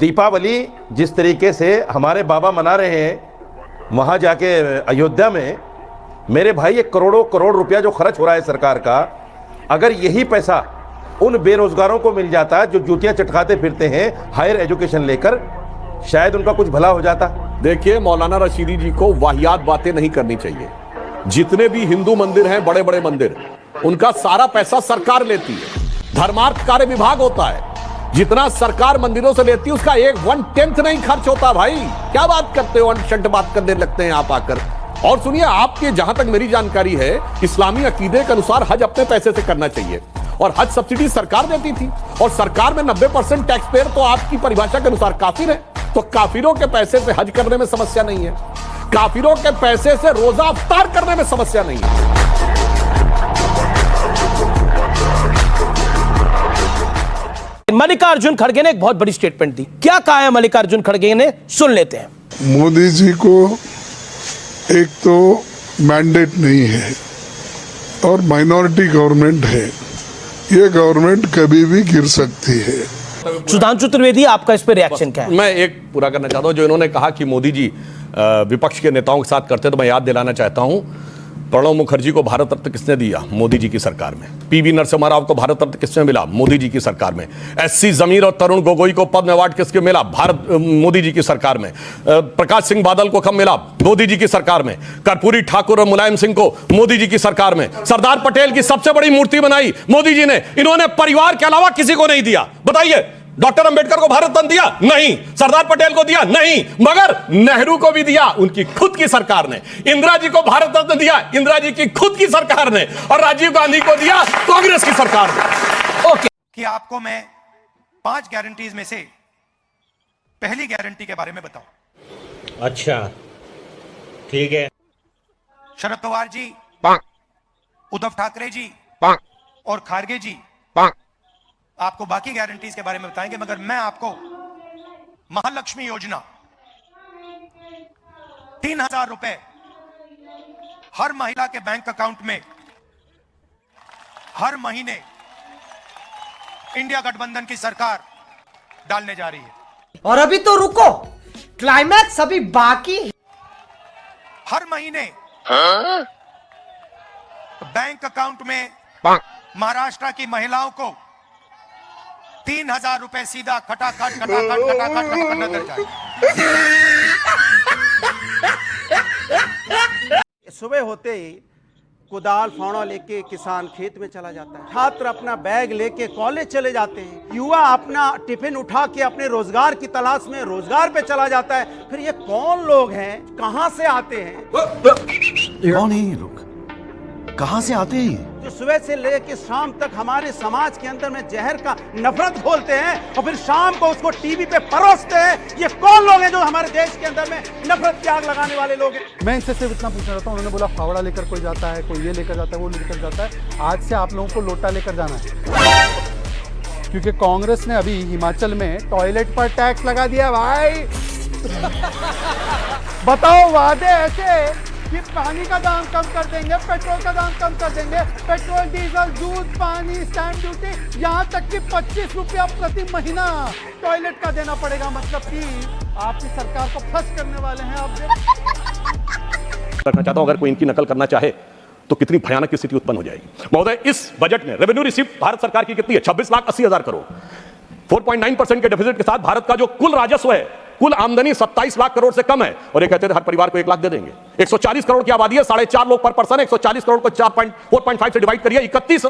दीपावली जिस तरीके से हमारे बाबा मना रहे हैं वहां जाके अयोध्या में, मेरे भाई ये करोड़ों करोड़ रुपया जो खर्च हो रहा है सरकार का, अगर यही पैसा उन बेरोजगारों को मिल जाता जो जूतियां चटकाते फिरते हैं हायर एजुकेशन लेकर, शायद उनका कुछ भला हो जाता। देखिए, मौलाना रशीदी जी को वाहियात बातें नहीं करनी चाहिए। जितने भी हिंदू मंदिर हैं, बड़े बड़े मंदिर, उनका सारा पैसा सरकार लेती है। धर्मार्थ कार्य विभाग होता है, जितना सरकार मंदिरों से लेती है उसका 1/10 नहीं खर्च होता। भाई क्या बात करते हो, अनशंट बात करने लगते हैं आप आकर। और सुनिए, आपके जहां तक मेरी जानकारी है, इस्लामी अकीदे के अनुसार हज अपने पैसे से करना चाहिए और हज सब्सिडी सरकार देती थी, और सरकार में 90% टैक्स पेयर तो आपकी परिभाषा के अनुसार काफिर है। तो काफिरों के पैसे से हज करने में समस्या नहीं है, काफिरों के पैसे से रोजा अफ्तार करने में समस्या नहीं है। मल्लिकार्जुन खड़गे ने एक बहुत बड़ी स्टेटमेंट दी। क्या कहा है मल्लिकार्जुन खड़गे ने, सुन लेते हैं। मोदी जी को एक तो मैंडेट नहीं है और माइनॉरिटी गवर्नमेंट है, ये गवर्नमेंट कभी भी गिर सकती है। सुधांशु त्रिवेदी, आपका इस पे रिएक्शन क्या है? मैं एक पूरा करना चाहता हूं। जो इन्होंने कहा कि मोदी जी विपक्ष के नेताओं के साथ करते, तो मैं याद दिलाना चाहता हूं, प्रणब मुखर्जी को भारत रत्न किसने दिया? मोदी जी की सरकार में। पीवी नरसिम्हा राव को भारत रत्न किसने मिला? मोदी जी की सरकार में। एससी जमीर और तरुण गोगोई को पद्म अवार्ड किसके मिला? मोदी जी की सरकार में। प्रकाश सिंह बादल को कब मिला? मोदी जी की सरकार में। कर्पूरी ठाकुर और मुलायम सिंह को मोदी जी की सरकार में। सरदार पटेल की सबसे बड़ी मूर्ति बनाई मोदी जी ने, इन्होंने परिवार के अलावा किसी को नहीं दिया। बताइए, डॉक्टर अंबेडकर को भारत रत्न दिया? नहीं। सरदार पटेल को दिया? नहीं। मगर नेहरू को भी दिया उनकी खुद की सरकार ने। इंदिरा जी को भारत रत्न दिया इंदिरा जी की खुद की सरकार ने, और राजीव गांधी को दिया कांग्रेस की सरकार ने। ओके, कि आपको मैं 5 गारंटीज में से पहली गारंटी के बारे में बताऊं। अच्छा, ठीक है। शरद पवार जी, उद्धव ठाकरे जी और खारगे जी आपको बाकी गारंटीज के बारे में बताएंगे, मगर मैं आपको महालक्ष्मी योजना 3000 रुपए हर महिला के बैंक अकाउंट में हर महीने इंडिया गठबंधन की सरकार डालने जा रही है। और अभी तो रुको, क्लाइमैक्स अभी बाकी। हर महीने बैंक अकाउंट में महाराष्ट्र की महिलाओं को 3000 रुपए सीधा खटाखट नजर जाए। सुबह होते ही कुदाल फावड़ा लेके किसान खेत में चला जाता है, छात्र अपना बैग लेके कॉलेज चले जाते हैं, युवा अपना टिफिन उठा के अपने रोजगार की तलाश में रोजगार पे चला जाता है। फिर ये कौन लोग हैं, कहां से आते हैं? कौन है ये लोग, कहां से आते हैं? जो सुबह से लेके शाम तक हमारे समाज के अंदर में जहर का नफरत घोलते हैं और फिर शाम को उसको टीवी पे परोसते हैं। ये कौन लोग हैं जो हमारे देश के अंदर में नफरत की आग लगाने वाले लोग हैं? मैं इनसे सिर्फ इतना पूछना चाहता हूँ, उन्होंने बोला फावड़ा लेकर कोई जाता है, कोई ये लेकर जाता है, वो लेकर जाता है। आज से आप लोगों को लोटा लेकर जाना है, क्योंकि कांग्रेस ने अभी हिमाचल में टॉयलेट पर टैक्स लगा दिया। भाई बताओ, वादे ऐसे कि पानी का दाम कम कर देंगे, पेट्रोल का दाम कम कर देंगे, पेट्रोल, डीजल, दूध, पानी, स्टैंप ड्यूटी, यहाँ तक कि 25 रुपया प्रति महीना टॉयलेट का देना पड़ेगा। मतलब कि आपकी सरकार को फंस करने वाले हैं आप। रखना चाहता हूं, अगर कोई इनकी नकल करना चाहे तो कितनी भयानक स्थिति उत्पन्न हो जाएगी। महोदय, इस बजट में रेवेन्यू रिसीव्ड भारत सरकार की कितनी है? 26,80,000 करोड़। 4.9% के डेफिसिट के साथ भारत का जो कुल राजस्व है, कुल आमदनी 27 लाख करोड़ से कम है, और ये कहते थे हर परिवार को 1 लाख दे देंगे। 140 करोड़ की आबादी है, 4.5 लोग पर पर्सन। 140 करोड़ को 4.5 से डिवाइड करिए, 31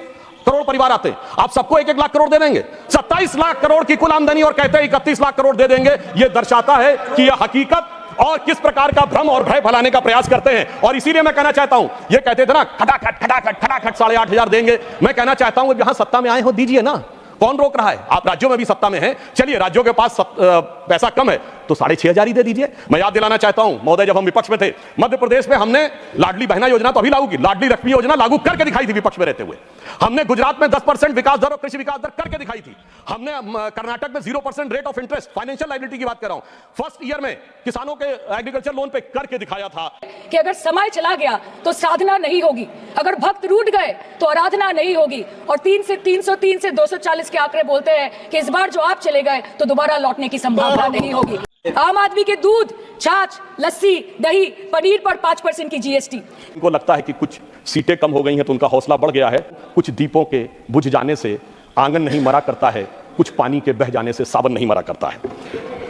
करोड़ परिवार आते हैं। आप सबको 1-1 लाख करोड़ दे देंगे। 27 लाख करोड़ की कुल आमदनी और कहते हैं 31 लाख करोड़ दे देंगे। यह दर्शाता है कि यह हकीकत और किस प्रकार का भ्रम और भय फैलाने का प्रयास करते हैं। और इसीलिए मैं कहना चाहता हूं, ये कहते थे ना खटाखट 8,500 देंगे। मैं कहना चाहता हूं, जहां सत्ता में आए हो दीजिए ना, कौन रोक रहा है? आप राज्यों में भी सत्ता में हैं, चलिए राज्यों के पास पैसा कम है, तो 6,500 ही दे दीजिए। मैं याद दिलाना चाहता हूं महोदय, जब हम विपक्ष में थे, मध्य प्रदेश में हमने लाडली बहना योजना तो अभी लागू की, लाडली लक्ष्मी योजना लागू करके दिखाई थी विपक्ष में रहते हुए। हमने गुजरात में 10% विकास दर और कृषि विकास दर करके दिखाई थी। हमने कर्नाटक में 0% rate of interest, financial liability की बात कर रहा हूं, फर्स्ट ईयर में किसानों के एग्रीकल्चर लोन पे करके दिखाया था। कि अगर समय चला गया तो साधना नहीं होगी, अगर भक्त रूठ गए तो आराधना नहीं होगी। और 3 से 303 से 240 के आंकड़े बोलते हैं कि इस बार जो आप चले गए तो दोबारा लौटने की संभावना नहीं होगी। आम आदमी के दूध, छाछ, लस्सी, दही, पनीर पर 5% की जीएसटी। इनको लगता है कि कुछ सीटें कम हो गई हैं तो उनका हौसला बढ़ गया है। कुछ दीपों के बुझ जाने से आंगन नहीं मरा करता है, कुछ पानी के बह जाने से सावन नहीं मरा करता है।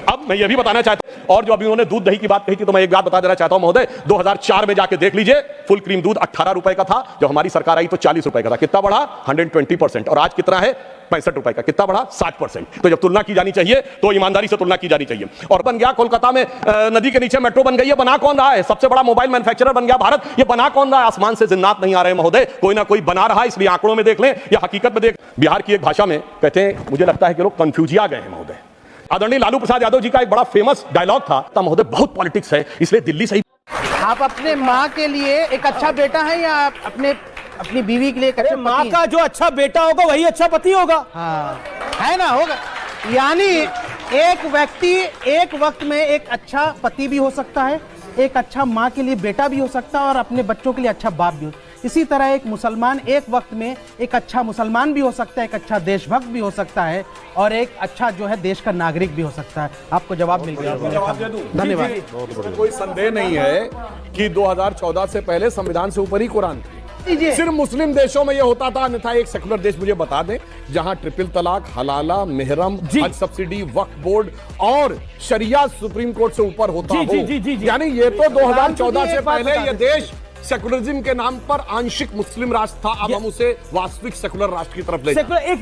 अब मैं ये भी बताना चाहता हूं, और जो अभी उन्होंने दूध दही की बात कही थी, तो मैं एक बात बता देना चाहता हूं महोदय, 2004 में जाके देख लीजिए, फुल क्रीम दूध 18 रुपए का था, जब हमारी सरकार आई तो 40 रुपए का था। कितना बढ़ा? 120%। और आज कितना है? 65 रुपए का। कितना बढ़ा? 60%। तो जब तुलना की जानी चाहिए तो ईमानदारी से तुलना की जानी चाहिए। और बन गया कोलकाता में नदी के नीचे मेट्रो बन गई है, बना कौन रहा है? सबसे बड़ा मोबाइल मैन्युफैक्चरर बन गया भारत, ये बना कौन रहा है? आसमान से जिन्नात नहीं आ रहे महोदय, कोई ना कोई बना रहा है, इसलिए आंकड़ों में देख लें या हकीकत में देख। बिहार की एक भाषा में कहते हैं, मुझे लगता है कि लोग कंफ्यूजिया गए हैं महोदय। आदरणीय लालू प्रसाद यादव जी का एक बड़ा फेमस डायलॉग था महोदय, बहुत पॉलिटिक्स है इसलिए दिल्ली से ही। आप अपने माँ के लिए एक अच्छा बेटा है या आप अपनी बीवी के लिए एक अच्छा माँ का जो अच्छा बेटा होगा वही अच्छा पति होगा। हाँ, है ना, होगा। यानी एक व्यक्ति एक वक्त में एक अच्छा पति भी हो सकता है, एक अच्छा माँ के लिए बेटा भी हो सकता है और अपने बच्चों के लिए अच्छा बाप भी हो। इसी तरह एक मुसलमान एक वक्त में एक अच्छा मुसलमान भी हो सकता है, एक अच्छा देशभक्त भी हो सकता है और एक अच्छा जो है देश का नागरिक भी हो सकता है। आपको जवाब मिल गया। धन्यवाद। कोई संदेह नहीं है कि 2014 से पहले संविधान से ऊपर ही कुरान थी। सिर्फ मुस्लिम देशों में यह होता था, अन्यथा एक सेकुलर देश मुझे बता दें जहां ट्रिपल तलाक, हलाला, मेहरम, हज सब्सिडी, वक्फ बोर्ड और शरिया सुप्रीम कोर्ट से ऊपर होता हो। यानी ये तो 2014 से पहले यह देश सेकुलरिज्म के नाम पर आंशिक मुस्लिम राष्ट्र था, अब हम उसे वास्तविक सेकुलर राष्ट्र की तरफ ले जाएं।